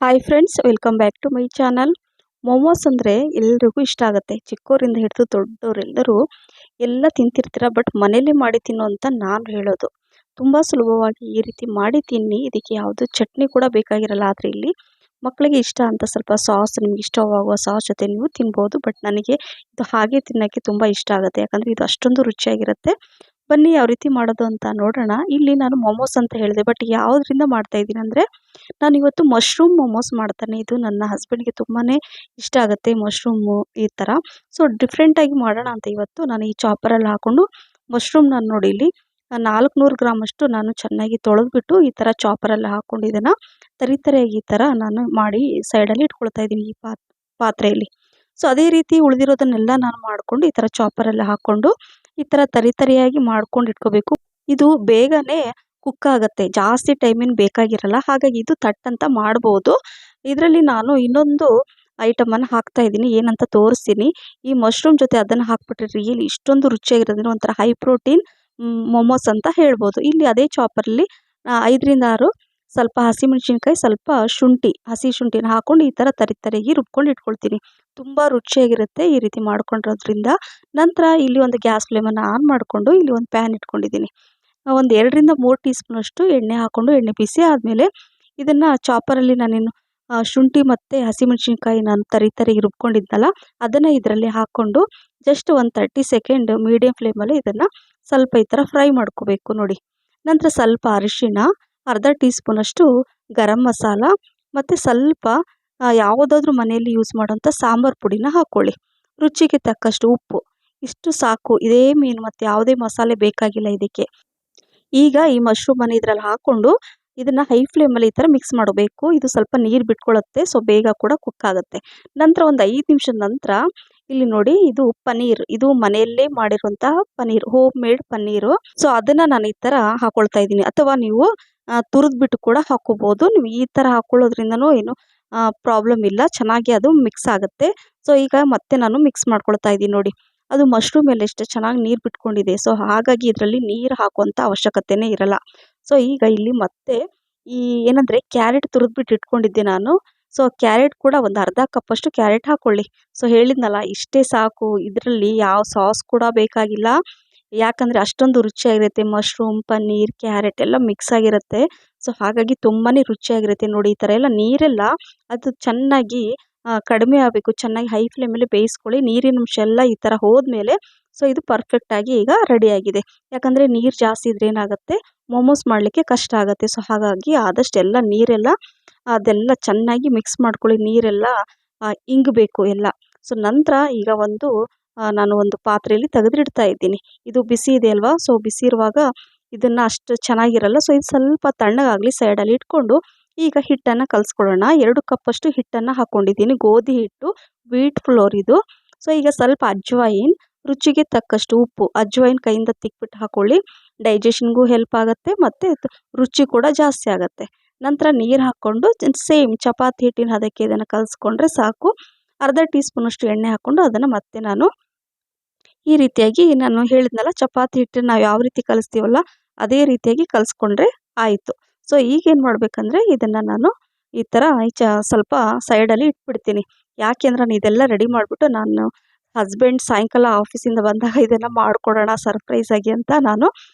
Hi friends, welcome back to my channel. Momos ಅಂದರೆ ಎಲ್ರಿಗೂ ಇಷ್ಟ ಆಗುತ್ತೆ. ಚಿಕ್ಕವರಿಂದ ಹಿಡಿದು ದೊಡ್ಡವರೆಲ್ಲರೂ ಎಲ್ಲ ತಿಂತಿರ್ತೀರ. ಬಟ್ ಮನೇಲಿ ಮಾಡಿ ತಿನ್ನು ಅಂತ ನಾನು ಹೇಳೋದು. ತುಂಬ ಸುಲಭವಾಗಿ ಈ ರೀತಿ ಮಾಡಿ ತಿನ್ನಿ. ಇದಕ್ಕೆ ಯಾವುದು ಚಟ್ನಿ ಕೂಡ ಬೇಕಾಗಿರಲ್ಲ. ಆದರೆ ಇಲ್ಲಿ ಮಕ್ಕಳಿಗೆ ಇಷ್ಟ ಅಂತ ಸ್ವಲ್ಪ ಸಾಸ್, ನಿಮ್ಗೆ ಇಷ್ಟವಾಗುವ ಸಾಸ್ ಜೊತೆ ನೀವು ತಿನ್ಬೋದು. ಬಟ್ ನನಗೆ ಇದು ಹಾಗೆ ತಿನ್ನೋಕ್ಕೆ ತುಂಬ ಇಷ್ಟ ಆಗುತ್ತೆ. ಯಾಕಂದರೆ ಇದು ಅಷ್ಟೊಂದು ರುಚಿಯಾಗಿರುತ್ತೆ. ಬನ್ನಿ ಯಾವ ರೀತಿ ಮಾಡೋದು ಅಂತ ನೋಡೋಣ. ಇಲ್ಲಿ ನಾನು ಮೊಮೋಸ್ ಅಂತ ಹೇಳಿದೆ, ಬಟ್ ಯಾವುದರಿಂದ ಮಾಡ್ತಾ ಇದ್ದೀನಿ ಅಂದರೆ ನಾನು ಇವತ್ತು ಮಶ್ರೂಮ್ ಮೊಮೋಸ್ ಮಾಡ್ತಾನೆ. ಇದು ನನ್ನ ಹಸ್ಬೆಂಡ್ಗೆ ತುಂಬಾ ಇಷ್ಟ ಆಗುತ್ತೆ ಮಶ್ರೂಮು ಈ ಥರ. ಸೊ ಡಿಫ್ರೆಂಟಾಗಿ ಮಾಡೋಣ ಅಂತ ಇವತ್ತು ನಾನು ಈ ಚಾಪರಲ್ಲಿ ಹಾಕ್ಕೊಂಡು ಮಶ್ರೂಮ್ ನಾನು ನೋಡಿ ಇಲ್ಲಿ 400 ಗ್ರಾಮ್ ಅಷ್ಟು ನಾನು ಚೆನ್ನಾಗಿ ತೊಳೆದ್ಬಿಟ್ಟು ಈ ಥರ ಚಾಪರಲ್ಲಿ ಹಾಕ್ಕೊಂಡು ಇದನ್ನು ತರಿತರಿಯಾಗಿ ಈ ಥರ ನಾನು ಮಾಡಿ ಸೈಡಲ್ಲಿ ಇಟ್ಕೊಳ್ತಾ ಇದ್ದೀನಿ ಈ ಪಾತ್ರೆಯಲ್ಲಿ. ಸೊ ಅದೇ ರೀತಿ ಉಳಿದಿರೋದನ್ನೆಲ್ಲ ನಾನು ಮಾಡಿಕೊಂಡು ಈ ಥರ ಚಾಪರಲ್ಲಿ ಹಾಕ್ಕೊಂಡು ಈ ಥರ ತರಿತರಿಯಾಗಿ ಮಾಡ್ಕೊಂಡು ಇಟ್ಕೋಬೇಕು. ಇದು ಬೇಗನೆ ಕುಕ್ ಆಗುತ್ತೆ, ಜಾಸ್ತಿ ಟೈಮಿನ ಬೇಕಾಗಿರಲ್ಲ. ಹಾಗಾಗಿ ಇದು ಅಂತ ಮಾಡ್ಬೋದು. ಇದರಲ್ಲಿ ನಾನು ಇನ್ನೊಂದು ಐಟಮನ್ನು ಹಾಕ್ತಾ ಇದ್ದೀನಿ, ಏನಂತ ತೋರಿಸ್ತೀನಿ. ಈ ಮಶ್ರೂಮ್ ಜೊತೆ ಅದನ್ನು ಹಾಕ್ಬಿಟ್ರೆ ರಿಯಲಿ ಇಷ್ಟೊಂದು ರುಚಿಯಾಗಿರೋದನ್ನ ಒಂಥರ ಹೈ ಪ್ರೋಟೀನ್ ಮೊಮೋಸ್ ಅಂತ ಹೇಳ್ಬೋದು. ಇಲ್ಲಿ ಅದೇ ಚಾಪರಲ್ಲಿ 5ರಿಂದ 6 ಸ್ವಲ್ಪ ಹಸಿಮೆಣಸಿನ್ಕಾಯಿ, ಸ್ವಲ್ಪ ಶುಂಠಿ, ಹಸಿ ಶುಂಠಿನ ಹಾಕ್ಕೊಂಡು ಈ ಥರ ತರಿತರಿಯಾಗಿ ರುಬ್ಕೊಂಡು ಇಟ್ಕೊಳ್ತೀನಿ. ತುಂಬ ರುಚಿಯಾಗಿರುತ್ತೆ ಈ ರೀತಿ ಮಾಡ್ಕೊಂಡಿರೋದ್ರಿಂದ. ನಂತರ ಇಲ್ಲಿ ಒಂದು ಗ್ಯಾಸ್ ಫ್ಲೇಮನ್ನು ಆನ್ ಮಾಡಿಕೊಂಡು ಇಲ್ಲಿ ಒಂದು ಪ್ಯಾನ್ ಇಟ್ಕೊಂಡಿದ್ದೀನಿ. ಒಂದು 2ರಿಂದ 3 ಟೀ ಸ್ಪೂನಷ್ಟು ಎಣ್ಣೆ ಹಾಕ್ಕೊಂಡು, ಎಣ್ಣೆ ಬಿಸಿ ಆದಮೇಲೆ ಇದನ್ನು ಚಾಪರಲ್ಲಿ ನಾನೇನು ಶುಂಠಿ ಮತ್ತು ಹಸಿಮೆಣಸಿನ್ಕಾಯಿ ನಾನು ತರಿತರಿಯಾಗಿ ರುಬ್ಕೊಂಡಿದ್ನಲ್ಲ ಅದನ್ನು ಇದರಲ್ಲಿ ಹಾಕ್ಕೊಂಡು ಜಸ್ಟ್ ಒಂದು 30 ಸೆಕೆಂಡ್ ಮೀಡಿಯಮ್ ಫ್ಲೇಮಲ್ಲಿ ಇದನ್ನು ಸ್ವಲ್ಪ ಈ ಥರ ಫ್ರೈ ಮಾಡ್ಕೋಬೇಕು ನೋಡಿ. ನಂತರ ಸ್ವಲ್ಪ ಅರಿಶಿಣ, ಅರ್ಧ ಟೀ ಸ್ಪೂನಷ್ಟು ಗರಂ ಮಸಾಲ ಮತ್ತು ಸ್ವಲ್ಪ ಯಾವುದಾದ್ರೂ ಮನೆಯಲ್ಲಿ ಯೂಸ್ ಮಾಡೋಂಥ ಸಾಂಬಾರು ಪುಡಿನ ಹಾಕ್ಕೊಳ್ಳಿ. ರುಚಿಗೆ ತಕ್ಕಷ್ಟು ಉಪ್ಪು, ಇಷ್ಟು ಸಾಕು. ಇದೇ ಮೀನು, ಮತ್ತು ಯಾವುದೇ ಮಸಾಲೆ ಬೇಕಾಗಿಲ್ಲ ಇದಕ್ಕೆ. ಈಗ ಈ ಮಶ್ರೂಮನ್ನು ಇದರಲ್ಲಿ ಹಾಕ್ಕೊಂಡು ಇದನ್ನು ಹೈ ಫ್ಲೇಮಲ್ಲಿ ಈ ಥರ ಮಿಕ್ಸ್ ಮಾಡಬೇಕು. ಇದು ಸ್ವಲ್ಪ ನೀರು ಬಿಟ್ಕೊಳ್ಳುತ್ತೆ, ಸೊ ಬೇಗ ಕೂಡ ಕುಕ್ ಆಗುತ್ತೆ. ನಂತರ ಒಂದು 5 ನಿಮಿಷದ ನಂತರ ಇಲ್ಲಿ ನೋಡಿ, ಇದು ಪನ್ನೀರ್, ಇದು ಮನೆಯಲ್ಲೇ ಮಾಡಿರುವಂತಹ paneer, home made paneer. So ಅದನ್ನು ನಾನು ಈ ಥರ ಹಾಕ್ಕೊಳ್ತಾ ಇದ್ದೀನಿ. ಅಥವಾ ನೀವು ತುರಿದ್ಬಿಟ್ಟು ಕೂಡ ಹಾಕ್ಕೋಬೋದು. ನೀವು ಈ ಥರ ಹಾಕ್ಕೊಳ್ಳೋದ್ರಿಂದನೂ ಏನು ಪ್ರಾಬ್ಲಮ್ ಇಲ್ಲ, ಚೆನ್ನಾಗಿ ಅದು ಮಿಕ್ಸ್ ಆಗುತ್ತೆ. ಸೊ ಈಗ ಮತ್ತೆ ನಾನು ಮಿಕ್ಸ್ ಮಾಡ್ಕೊಳ್ತಾ ಇದ್ದೀನಿ ನೋಡಿ. ಅದು ಮಶ್ರೂಮ್ ಎಲ್ಲ ಎಷ್ಟು ಚೆನ್ನಾಗಿ ನೀರು ಬಿಟ್ಕೊಂಡಿದೆ. ಸೊ ಹಾಗಾಗಿ ಇದರಲ್ಲಿ ನೀರು ಹಾಕುವಂಥ ಅವಶ್ಯಕತೆನೇ ಇರಲ್ಲ. ಸೊ ಈಗ ಇಲ್ಲಿ ಮತ್ತೆ ಈ ಏನಂದರೆ ಕ್ಯಾರೆಟ್ ತುರಿದ್ಬಿಟ್ಟು ಇಟ್ಕೊಂಡಿದ್ದೆ ನಾನು. ಸೊ ಕ್ಯಾರೆಟ್ ಕೂಡ ಒಂದು ಅರ್ಧ ಕಪ್ಪಷ್ಟು ಕ್ಯಾರೆಟ್ ಹಾಕ್ಕೊಳ್ಳಿ. ಸೊ ಹೇಳಿದ್ನಲ್ಲ ಇಷ್ಟೇ ಸಾಕು, ಇದರಲ್ಲಿ ಯಾವ ಸಾಸ್ ಕೂಡ ಬೇಕಾಗಿಲ್ಲ. ಯಾಕಂದರೆ ಅಷ್ಟೊಂದು ರುಚಿಯಾಗಿರುತ್ತೆ. ಮಶ್ರೂಮ್, ಪನ್ನೀರ್, ಕ್ಯಾರೆಟ್ ಎಲ್ಲ ಮಿಕ್ಸ್ ಆಗಿರುತ್ತೆ. ಸೊ ಹಾಗಾಗಿ ತುಂಬಾ ರುಚಿಯಾಗಿರುತ್ತೆ ನೋಡಿ. ಈ ಥರ ಎಲ್ಲ ನೀರೆಲ್ಲ ಅದು ಚೆನ್ನಾಗಿ ಕಡಿಮೆ ಆಗಬೇಕು. ಚೆನ್ನಾಗಿ ಹೈ ಫ್ಲೇಮಲ್ಲಿ ಬೇಯಿಸ್ಕೊಳ್ಳಿ. ನೀರಿನ ಅಂಶ ಎಲ್ಲ ಈ ಥರ ಹೋದ್ಮೇಲೆ ಸೊ ಇದು ಪರ್ಫೆಕ್ಟಾಗಿ ಈಗ ರೆಡಿಯಾಗಿದೆ. ಯಾಕಂದರೆ ನೀರು ಜಾಸ್ತಿ ಇದ್ರೆ ಏನಾಗುತ್ತೆ, ಮೊಮೋಸ್ ಮಾಡಲಿಕ್ಕೆ ಕಷ್ಟ ಆಗುತ್ತೆ. ಸೊ ಹಾಗಾಗಿ ಆದಷ್ಟು ಎಲ್ಲ ನೀರೆಲ್ಲ ಅದೆಲ್ಲ ಚೆನ್ನಾಗಿ ಮಿಕ್ಸ್ ಮಾಡ್ಕೊಳ್ಳಿ. ನೀರೆಲ್ಲ ಇಂಗಬೇಕು ಎಲ್ಲ. ಸೊ ನಂತರ ಈಗ ನಾನು ಒಂದು ಪಾತ್ರೆಯಲ್ಲಿ ತೆಗೆದಿಡ್ತಾ ಇದ್ದೀನಿ. ಇದು ಬಿಸಿ ಇದೆ ಅಲ್ವಾ, ಸೊ ಬಿಸಿ ಇರುವಾಗ ಇದನ್ನು ಅಷ್ಟು ಚೆನ್ನಾಗಿರಲ್ಲ. ಸೊ ಇದು ಸ್ವಲ್ಪ ತಣ್ಣಗಾಗಲಿ ಸೈಡಲ್ಲಿ ಇಟ್ಕೊಂಡು ಈಗ ಹಿಟ್ಟನ್ನು ಕಲಿಸ್ಕೊಳ್ಳೋಣ. 2 ಕಪ್ಪಷ್ಟು ಹಿಟ್ಟನ್ನು ಹಾಕ್ಕೊಂಡಿದ್ದೀನಿ, ಗೋಧಿ ಹಿಟ್ಟು, ವೀಟ್ ಫ್ಲೋರ್ ಇದು. ಸೊ ಈಗ ಸ್ವಲ್ಪ ಅಜ್ವೈನ್, ರುಚಿಗೆ ತಕ್ಕಷ್ಟು ಉಪ್ಪು. ಅಜ್ವೈನ್ ಕೈಯಿಂದ ತಿಕ್ಬಿಟ್ಟು ಹಾಕ್ಕೊಳ್ಳಿ, ಡೈಜೆಷನ್ಗೂ ಹೆಲ್ಪ್ ಆಗುತ್ತೆ ಮತ್ತು ರುಚಿ ಕೂಡ ಜಾಸ್ತಿ ಆಗುತ್ತೆ. ನಂತರ ನೀರು ಹಾಕ್ಕೊಂಡು ಸೇಮ್ ಚಪಾತಿ ಹಿಟ್ಟಿನ ಹದಕ್ಕೆ ಇದನ್ನು ಕಲಿಸ್ಕೊಂಡ್ರೆ ಸಾಕು. ಅರ್ಧ ಟೀ ಸ್ಪೂನಷ್ಟು ಎಣ್ಣೆ ಹಾಕ್ಕೊಂಡು ಅದನ್ನು ಮತ್ತೆ ನಾನು ಈ ರೀತಿಯಾಗಿ ನಾನು ಹೇಳಿದ್ನಲ್ಲ, ಚಪಾತಿ ಹಿಟ್ಟನ್ನು ನಾವು ಯಾವ ರೀತಿ ಕಲಿಸ್ತೀವಲ್ಲ ಅದೇ ರೀತಿಯಾಗಿ ಕಲಿಸ್ಕೊಂಡ್ರೆ ಆಯಿತು. ಸೊ ಈಗೇನು ಮಾಡಬೇಕಂದ್ರೆ ಇದನ್ನು ನಾನು ಈ ಥರ ಸ್ವಲ್ಪ ಸೈಡಲ್ಲಿ ಇಟ್ಬಿಡ್ತೀನಿ. ಯಾಕೆಂದ್ರೆ ನಾನು ಇದೆಲ್ಲ ರೆಡಿ ಮಾಡಿಬಿಟ್ಟು ನಾನು ಹಸ್ಬೆಂಡ್ ಸಾಯಂಕಾಲ ಆಫೀಸಿಂದ ಬಂದಾಗ ಇದನ್ನು ಮಾಡಿಕೊಡೋಣ ಸರ್ಪ್ರೈಸಾಗಿ ಅಂತ ನಾನು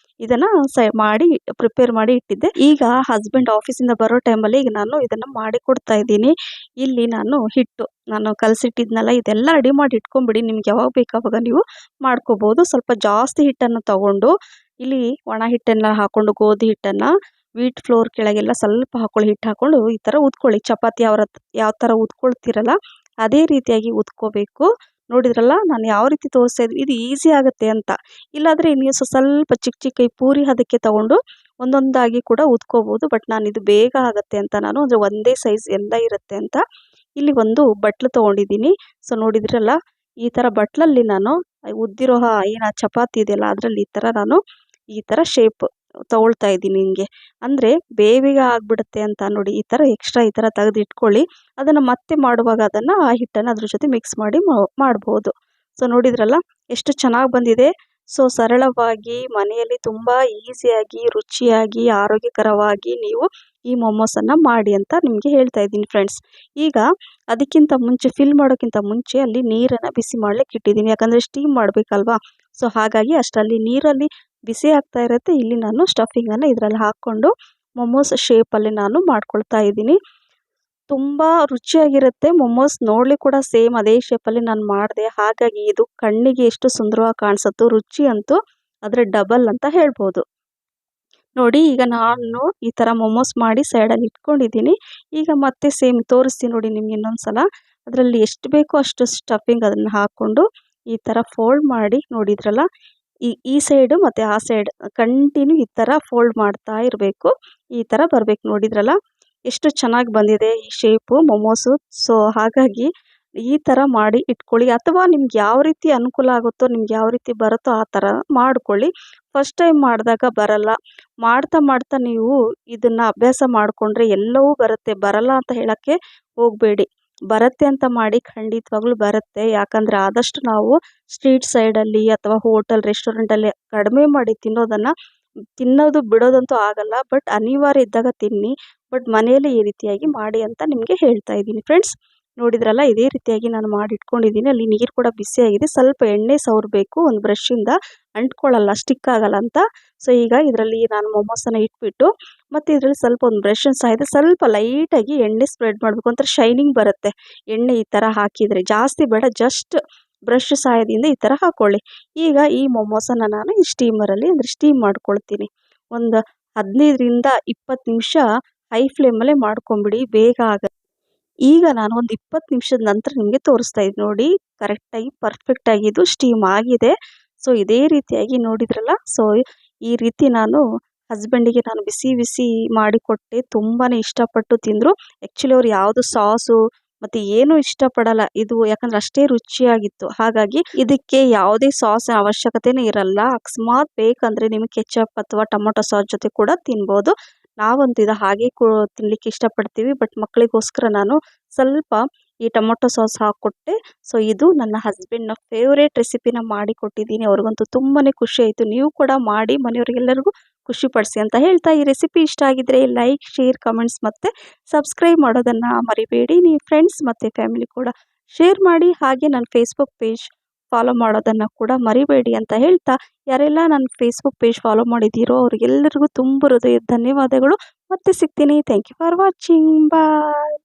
ಇದನ್ನು ಪ್ರಿಪೇರ್ ಮಾಡಿ ಇಟ್ಟಿದ್ದೆ. ಈಗ ಹಸ್ಬೆಂಡ್ ಆಫೀಸಿಂದ ಬರೋ ಟೈಮಲ್ಲಿ ಈಗ ನಾನು ಇದನ್ನು ಮಾಡಿ ಕೊಡ್ತಾ ಇದ್ದೀನಿ. ಇಲ್ಲಿ ನಾನು ಕಲಸಿಟ್ಟಿದ್ನಲ್ಲ ಇದೆಲ್ಲ ರೆಡಿ ಮಾಡಿ ಇಟ್ಕೊಂಬಿಡಿ. ನಿಮ್ಗೆ ಯಾವಾಗ ಬೇಕಾವಾಗ ನೀವು ಮಾಡ್ಕೋಬೋದು. ಸ್ವಲ್ಪ ಜಾಸ್ತಿ ಹಿಟ್ಟನ್ನು ತಗೊಂಡು ಇಲ್ಲಿ ಒಣ ಹಿಟ್ಟನ್ನು ಹಾಕ್ಕೊಂಡು, ಗೋಧಿ ಹಿಟ್ಟನ್ನು ವೀಟ್ ಫ್ಲೋರ್ ಕೆಳಗೆಲ್ಲ ಸ್ವಲ್ಪ ಹಾಕ್ಕೊಳ್ಳಿ. ಹಿಟ್ಟು ಹಾಕ್ಕೊಂಡು ಈ ಥರ ಉದ್ಕೊಳ್ಳಿ. ಚಪಾತಿ ಯಾವ ಥರ ಉದ್ಕೊಳ್ತೀರಲ್ಲ ಅದೇ ರೀತಿಯಾಗಿ ಉದ್ಕೋಬೇಕು. ನೋಡಿದ್ರಲ್ಲ ನಾನು ಯಾವ ರೀತಿ ತೋರಿಸ್ತಾ ಇದ್ದೀನಿ, ಇದು ಈಸಿ ಆಗುತ್ತೆ ಅಂತ. ಇಲ್ಲಾಂದರೆ ನೀವು ಸ್ವಲ್ಪ ಚಿಕ್ಕ ಚಿಕ್ಕ ಪೂರಿ ಹದಕ್ಕೆ ತೊಗೊಂಡು ಒಂದೊಂದಾಗಿ ಕೂಡ ಉದ್ಕೋಬೋದು. ಬಟ್ ನಾನು ಇದು ಬೇಗ ಆಗುತ್ತೆ ಅಂತ ನಾನು ಅಂದರೆ ಒಂದೇ ಸೈಜ್ ಎಲ್ಲ ಇರುತ್ತೆ ಅಂತ ಇಲ್ಲಿ ಒಂದು ಬಟ್ಲು ತೊಗೊಂಡಿದ್ದೀನಿ. ಸೊ ನೋಡಿದ್ರಲ್ಲ ಈ ಥರ ಬಟ್ಲಲ್ಲಿ ನಾನು ಉದ್ದಿರೋ ಏನು ಚಪಾತಿ ಇದೆಯಲ್ಲ ಅದರಲ್ಲಿ ಈ ಥರ ಶೇಪ್ ತೊಗೊಳ್ತಾ ಇದ್ದೀನಿ. ಹಿಂಗೆ ಅಂದರೆ ಬೇಗ ಆಗಿಬಿಡುತ್ತೆ ಅಂತ ನೋಡಿ. ಈ ಥರ ಎಕ್ಸ್ಟ್ರಾ ಈ ಥರ ತೆಗೆದು ಇಟ್ಕೊಳ್ಳಿ. ಅದನ್ನು ಮತ್ತೆ ಮಾಡುವಾಗ ಅದನ್ನು ಆ ಹಿಟ್ಟನ್ನು ಅದ್ರ ಜೊತೆ ಮಿಕ್ಸ್ ಮಾಡಿ ಮಾಡ್ಬೋದು. ಸೊ ನೋಡಿದ್ರಲ್ಲ ಎಷ್ಟು ಚೆನ್ನಾಗಿ ಬಂದಿದೆ. ಸೊ ಸರಳವಾಗಿ ಮನೆಯಲ್ಲಿ ತುಂಬ ಈಸಿಯಾಗಿ ರುಚಿಯಾಗಿ ಆರೋಗ್ಯಕರವಾಗಿ ನೀವು ಈ ಮೊಮೋಸನ್ನು ಮಾಡಿ ಅಂತ ನಿಮಗೆ ಹೇಳ್ತಾ ಇದ್ದೀನಿ ಫ್ರೆಂಡ್ಸ್. ಈಗ ಅದಕ್ಕಿಂತ ಮುಂಚೆ ಫಿಲ್ ಮಾಡೋಕ್ಕಿಂತ ಮುಂಚೆ ಅಲ್ಲಿ ನೀರನ್ನು ಬಿಸಿ ಮಾಡ್ಲಿಕ್ಕೆ ಇಟ್ಟಿದ್ದೀನಿ, ಯಾಕಂದರೆ ಸ್ಟೀಮ್ ಮಾಡಬೇಕಲ್ವಾ. ಸೊ ಹಾಗಾಗಿ ಅಷ್ಟರಲ್ಲಿ ನೀರಲ್ಲಿ ಬಿಸಿ ಆಗ್ತಾ ಇರುತ್ತೆ. ಇಲ್ಲಿ ನಾನು ಸ್ಟಫಿಂಗನ್ನು ಇದರಲ್ಲಿ ಹಾಕ್ಕೊಂಡು ಮೊಮೋಸ್ ಶೇಪಲ್ಲಿ ನಾನು ಮಾಡ್ಕೊಳ್ತಾ ಇದ್ದೀನಿ. ತುಂಬ ರುಚಿಯಾಗಿರುತ್ತೆ ಮೊಮೋಸ್. ನೋಡ್ಲಿಕ್ಕೆ ಕೂಡ ಸೇಮ್ ಅದೇ ಶೇಪಲ್ಲಿ ನಾನು ಮಾಡಿದೆ. ಹಾಗಾಗಿ ಇದು ಕಣ್ಣಿಗೆ ಎಷ್ಟು ಸುಂದರವಾಗಿ ಕಾಣಿಸುತ್ತೋ, ರುಚಿ ಅಂತೂ ಅದರ ಡಬಲ್ ಅಂತ ಹೇಳ್ಬೋದು. ನೋಡಿ, ಈಗ ನಾನು ಈ ಥರ ಮೊಮೋಸ್ ಮಾಡಿ ಸೈಡಲ್ಲಿ ಇಟ್ಕೊಂಡಿದ್ದೀನಿ. ಈಗ ಮತ್ತೆ ಸೇಮ್ ತೋರಿಸ್ತೀನಿ ನೋಡಿ ನಿಮ್ಗೆ ಇನ್ನೊಂದ್ಸಲ. ಅದರಲ್ಲಿ ಎಷ್ಟು ಬೇಕೋ ಅಷ್ಟು ಸ್ಟಫಿಂಗ್ ಅದನ್ನು ಹಾಕ್ಕೊಂಡು ಈ ಥರ ಫೋಲ್ಡ್ ಮಾಡಿ, ನೋಡಿದ್ರಲ್ಲ, ಈ ಸೈಡು ಮತ್ತು ಆ ಸೈಡ್ ಕಂಟಿನ್ಯೂ ಈ ಥರ ಫೋಲ್ಡ್ ಮಾಡ್ತಾ ಇರಬೇಕು. ಈ ಥರ ಬರಬೇಕು. ನೋಡಿದ್ರಲ್ಲ ಎಷ್ಟು ಚೆನ್ನಾಗಿ ಬಂದಿದೆ ಈ ಶೇಪು ಮೊಮೋಸು. ಸೊ ಹಾಗಾಗಿ ಈ ಥರ ಮಾಡಿ ಇಟ್ಕೊಳ್ಳಿ, ಅಥವಾ ನಿಮ್ಗೆ ಯಾವ ರೀತಿ ಅನುಕೂಲ ಆಗುತ್ತೋ, ನಿಮ್ಗೆ ಯಾವ ರೀತಿ ಬರುತ್ತೋ ಆ ಥರ ಮಾಡ್ಕೊಳ್ಳಿ. ಫಸ್ಟ್ ಟೈಮ್ ಮಾಡಿದಾಗ ಬರಲ್ಲ, ಮಾಡ್ತಾ ಮಾಡ್ತಾ ನೀವು ಇದನ್ನು ಅಭ್ಯಾಸ ಮಾಡಿಕೊಂಡ್ರೆ ಎಲ್ಲವೂ ಬರುತ್ತೆ. ಬರಲ್ಲ ಅಂತ ಹೇಳೋಕ್ಕೆ ಹೋಗಬೇಡಿ, ಬರುತ್ತೆ ಅಂತ ಮಾಡಿ, ಖಂಡಿತವಾಗ್ಲೂ ಬರುತ್ತೆ. ಯಾಕಂದರೆ ಆದಷ್ಟು ನಾವು ಸ್ಟ್ರೀಟ್ ಸೈಡಲ್ಲಿ ಅಥವಾ ಹೋಟೆಲ್ ರೆಸ್ಟೋರೆಂಟಲ್ಲಿ ಕಡಿಮೆ ಮಾಡಿ ತಿನ್ನೋದು ಬಿಡೋದಂತೂ ಆಗಲ್ಲ. ಬಟ್ ಅನಿವಾರ್ಯ ಇದ್ದಾಗ ತಿನ್ನಿ, ಬಟ್ ಮನೆಯಲ್ಲಿ ಈ ರೀತಿಯಾಗಿ ಮಾಡಿ ಅಂತ ನಿಮಗೆ ಹೇಳ್ತಾ ಇದ್ದೀನಿ ಫ್ರೆಂಡ್ಸ್. ನೋಡಿದ್ರಲ್ಲ, ಇದೇ ರೀತಿಯಾಗಿ ನಾನು ಮಾಡಿ ಇಟ್ಕೊಂಡಿದ್ದೀನಿ. ಅಲ್ಲಿ ನೀರು ಕೂಡ ಬಿಸಿಯಾಗಿದೆ. ಸ್ವಲ್ಪ ಎಣ್ಣೆ ಸವರಬೇಕು, ಒಂದು ಬ್ರಷಿಂದ ಅಂಟ್ಕೊಳ್ಳಲ್ಲ, ಸ್ಟಿಕ್ ಆಗಲ್ಲ ಅಂತ. ಸೊ ಈಗ ಇದರಲ್ಲಿ ನಾನು ಮೊಮೋಸನ್ನು ಇಟ್ಬಿಟ್ಟು ಮತ್ತು ಇದರಲ್ಲಿ ಸ್ವಲ್ಪ ಒಂದು ಬ್ರಷನ್ನು ಸಹಾಯದ ಸ್ವಲ್ಪ ಲೈಟಾಗಿ ಎಣ್ಣೆ ಸ್ಪ್ರೆಡ್ ಮಾಡಬೇಕು, ಒಂಥರ ಶೈನಿಂಗ್ ಬರುತ್ತೆ ಎಣ್ಣೆ ಈ ಥರ ಹಾಕಿದರೆ. ಜಾಸ್ತಿ ಬೇಡ, ಜಸ್ಟ್ ಬ್ರಷ್ ಸಹಾಯದಿಂದ ಈ ಥರ ಹಾಕ್ಕೊಳ್ಳಿ. ಈಗ ಈ ಮೊಮೋಸನ್ನು ನಾನು ಈ ಸ್ಟೀಮರಲ್ಲಿ ಅಂದರೆ ಸ್ಟೀಮ್ ಮಾಡ್ಕೊಳ್ತೀನಿ. ಒಂದು 15ರಿಂದ 20 ನಿಮಿಷ ಹೈ ಫ್ಲೇಮಲ್ಲೇ ಮಾಡ್ಕೊಂಬಿಡಿ, ಬೇಗ ಆಗುತ್ತೆ. ಈಗ ನಾನು ಒಂದು 20 ನಿಮಿಷದ ನಂತರ ನಿಮಗೆ ತೋರಿಸ್ತಾ ಇದ್ದೀನಿ. ನೋಡಿ, ಕರೆಕ್ಟಾಗಿ ಪರ್ಫೆಕ್ಟಾಗಿ ಇದು ಸ್ಟೀಮ್ ಆಗಿದೆ. ಸೊ ಇದೇ ರೀತಿಯಾಗಿ ನೋಡಿದ್ರಲ್ಲ, ಸೊ ಈ ರೀತಿ ನಾನು ಹಸ್ಬೆಂಡಿಗೆ ನಾನು ಬಿಸಿ ಬಿಸಿ ಮಾಡಿಕೊಟ್ಟೆ. ತುಂಬಾ ಇಷ್ಟಪಟ್ಟು ತಿಂದರು. ಆ್ಯಕ್ಚುಲಿ ಅವ್ರು ಯಾವುದು ಸಾಸು ಮತ್ತು ಏನೂ ಇಷ್ಟಪಡಲ್ಲ ಇದು, ಯಾಕಂದರೆ ಅಷ್ಟೇ ರುಚಿಯಾಗಿತ್ತು. ಹಾಗಾಗಿ ಇದಕ್ಕೆ ಯಾವುದೇ ಸಾಸಿನ ಅವಶ್ಯಕತೆನೇ ಇರಲ್ಲ. ಅಕಸ್ಮಾತ್ ಬೇಕಂದರೆ ನಿಮಗೆ ಕೆಚಪ್ ಅಥವಾ ಟೊಮೊಟೊ ಸಾಸ್ ಜೊತೆ ಕೂಡ ತಿನ್ಬೋದು. ನಾವಂತೂ ಇದು ಹಾಗೆ ತಿನ್ನಲಿಕ್ಕೆ ಇಷ್ಟಪಡ್ತೀವಿ. ಬಟ್ ಮಕ್ಕಳಿಗೋಸ್ಕರ ನಾನು ಸ್ವಲ್ಪ ಈ ಟೊಮೊಟೊ ಸಾಸ್ ಹಾಕ್ಕೊಟ್ಟೆ. ಸೊ ಇದು ನನ್ನ ಹಸ್ಬೆಂಡ್ನ ಫೇವ್ರೇಟ್ ರೆಸಿಪಿನ ಮಾಡಿಕೊಟ್ಟಿದ್ದೀನಿ. ಅವ್ರಿಗಂತೂ ತುಂಬಾ ಖುಷಿ ಆಯಿತು. ನೀವು ಕೂಡ ಮಾಡಿ ಮನೆಯವರಿಗೆಲ್ಲರಿಗೂ ಖುಷಿಪಡಿಸಿ ಅಂತ ಹೇಳ್ತಾ, ಈ ರೆಸಿಪಿ ಇಷ್ಟ ಆಗಿದ್ದರೆ ಲೈಕ್, ಶೇರ್, ಕಮೆಂಟ್ಸ್ ಮತ್ತು ಸಬ್ಸ್ಕ್ರೈಬ್ ಮಾಡೋದನ್ನು ಮರಿಬೇಡಿ. ನೀವು ಫ್ರೆಂಡ್ಸ್ ಮತ್ತು ಫ್ಯಾಮಿಲಿ ಕೂಡ ಶೇರ್ ಮಾಡಿ. ಹಾಗೆ ನನ್ನ ಫೇಸ್ಬುಕ್ ಪೇಜ್ ಫಾಲೋ ಮಾಡೋದನ್ನು ಕೂಡ ಮರಿಬೇಡಿ ಅಂತ ಹೇಳ್ತಾ, ಯಾರೆಲ್ಲ ನನ್ನ ಫೇಸ್ಬುಕ್ ಪೇಜ್ ಫಾಲೋ ಮಾಡಿದ್ದೀರೋ ಅವರಿಗೆಲ್ಲರಿಗೂ ತುಂಬ ಹೃದಯದ ಧನ್ಯವಾದಗಳು. ಮತ್ತೆ ಸಿಗ್ತೀನಿ. Thank you for watching. Bye.